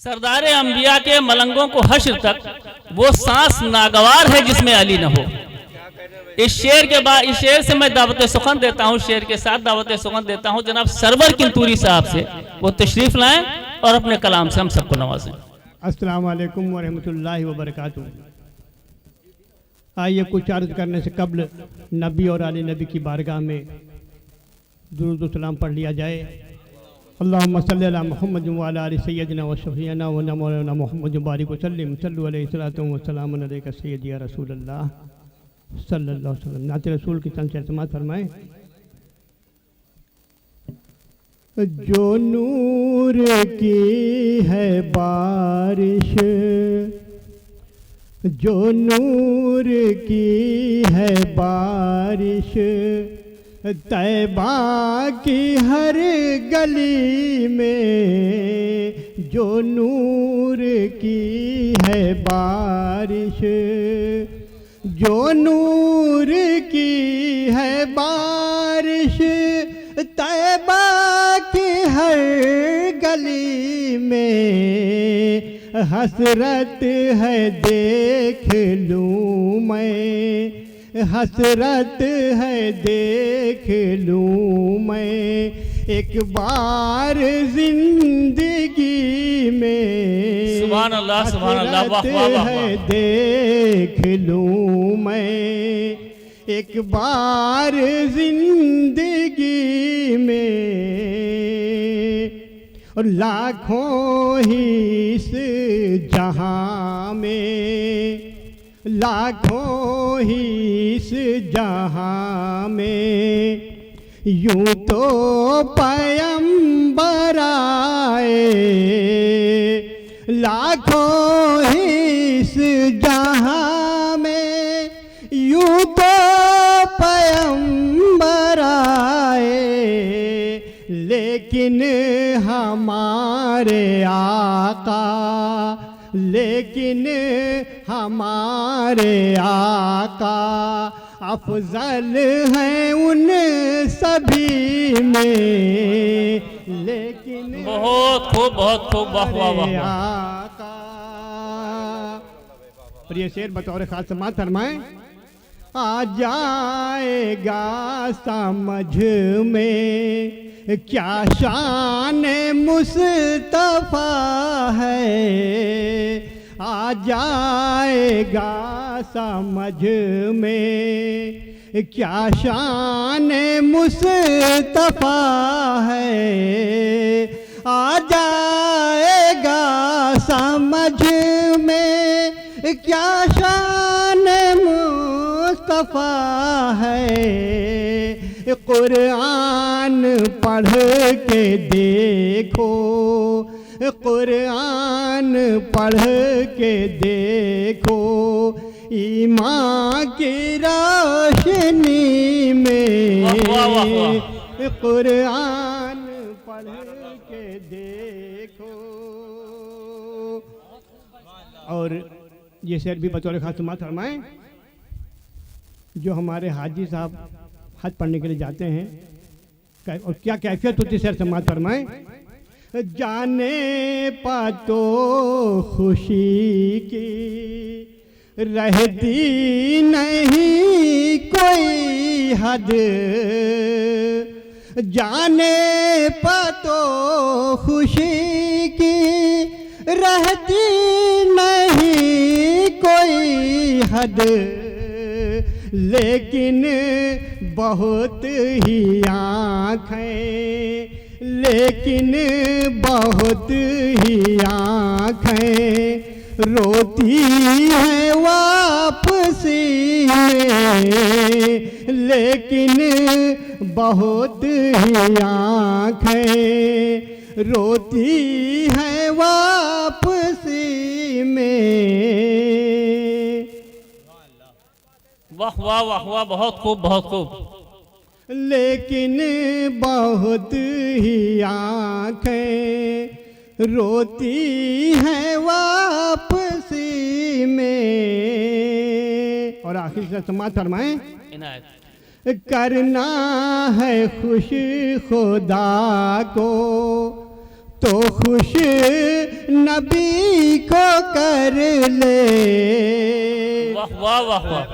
सरदार अंबिया के मलंगों को हश्र तक वो सांस नागवार है जिसमें अली न हो। इस शेर के बाद, इस शेर से मैं दावत सुखन देता हूँ, शेर के साथ दावत सुखन देता हूँ जनाब सरवर किंतूरी साहब से, वो तशरीफ लाएं और अपने कलाम से हम सबको नवाजें। अस्सलाम वालेकुम वरहमतुल्लाहि वबरकातुहू। आइए कुछ अर्ज करने से कब्ल नबी और आले नबी की बारगाह में दुरूद व सलाम पढ़ लिया जाए। अल्लाहुम्मा सल्ली अला मुहम्मद व अला आलि सय्यदिना व शफीना व मौलाना मुहम्मद बारिक व सल्लिम सल्लु अलैहि सलातु व सलाम अलैका सय्यदी या रसूलल्लाह सल्लल्लाहु अलैहि वसल्लम। नाते रसूल की तन से समात फरमाएं। जो नूर की है बारिश, जो नूर की है बारिश, तैबा की हर गली में जो नूर की है बारिश, जो नूर की है बारिश, तैबा की हर गली में हसरत है देख लूँ मैं, हसरत है देख लूँ मैं एक बार जिंदगी में। सुभान अल्लाह, सुभान अल्लाह, वाह वाह वाह है देख लूँ मैं एक बार जिंदगी में। और लाखों ही इस जहां में, लाखों ही इस जहां में यूं तो पैगंबर आए, लाखों ही इस जहां में यूं तो पैगंबर आए, लेकिन हमारे आका, लेकिन हमारे आका अफजल हैं उन सभी में, लेकिन बहुत खूब, बहुत खूब, वाह वाह वाह। आका। और ये शेर बतौर खास समात फरमाएं। आ जाएगा समझ में क्या शान मुस्तफा है, आ जाएगा समझ में क्या शान मुस्तफा है, आ जाएगा समझ में क्या शान मुस्तफा है। कुरान पढ़ के देखो, कुरान पढ़ के देखो ईमान की रोशनी में, कुरान पढ़ के देखो। और ये शेर भी बतौर खास समात फरमाएं। जो हमारे हाजी साहब हज पढ़ने के लिए जाते हैं और क्या कैफियत होती है, शेर समात फरमाएं। जाने पातो खुशी की रहती नहीं कोई हद, जाने पातो खुशी की रहती नहीं कोई हद, लेकिन बहुत ही आँखें, लेकिन बहुत ही आँखें रोती हैं वापसी में, लेकिन बहुत ही आँखें रोती हैं वापसी में। वाह वाह वाह वाह, बहुत खूब, बहुत खूब। लेकिन बहुत ही आँखें रोती हैं वापसी में। और आखिर से समात फरमाएं। करना है खुश खुदा को तो खुश नबी को कर ले। वाह वाह वाह वाह।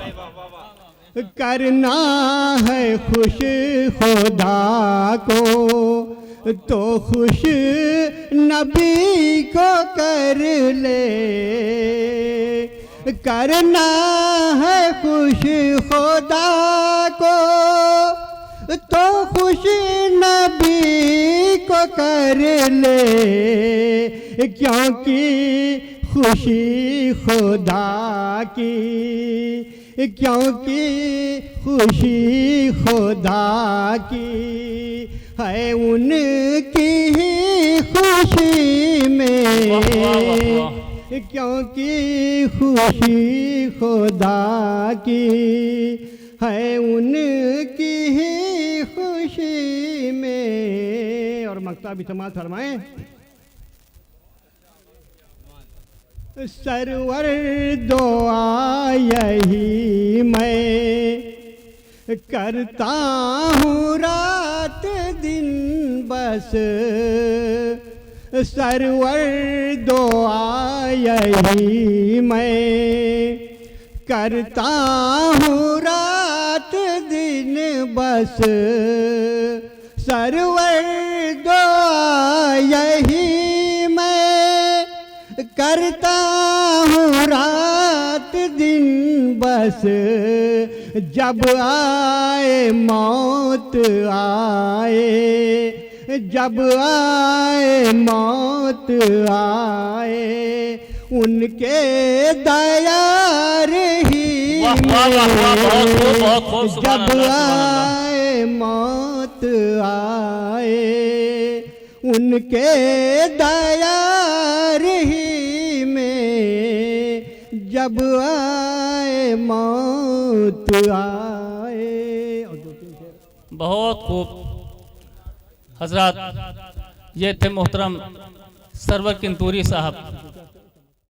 करना है खुश खुदा को तो खुश नबी को कर ले। करना है खुश खुदा को तो खुश नबी को कर ले। क्योंकि खुशी खुदा की, क्योंकि खुशी खुदा की है उनकी ही खुशी में। क्योंकि खुशी खुदा की है उनकी ही खुशी में। और मक्ता भी समाज फरमाएं। सरवर दुआ यही मैं करता हूँ रात दिन बस। सरवर दुआ यही मैं करता हूँ रात दिन बस। सरवर दुआ यही मैं करता हूँ रात दिन बस। जब आए मौत आए, जब आए मौत आए उनके दयार ही जब आए मौत आए उनके दयार ही में। जब आए मौत आए। बहुत खूब हजरत, ये थे मोहतरम सरवर किंतूरी साहब।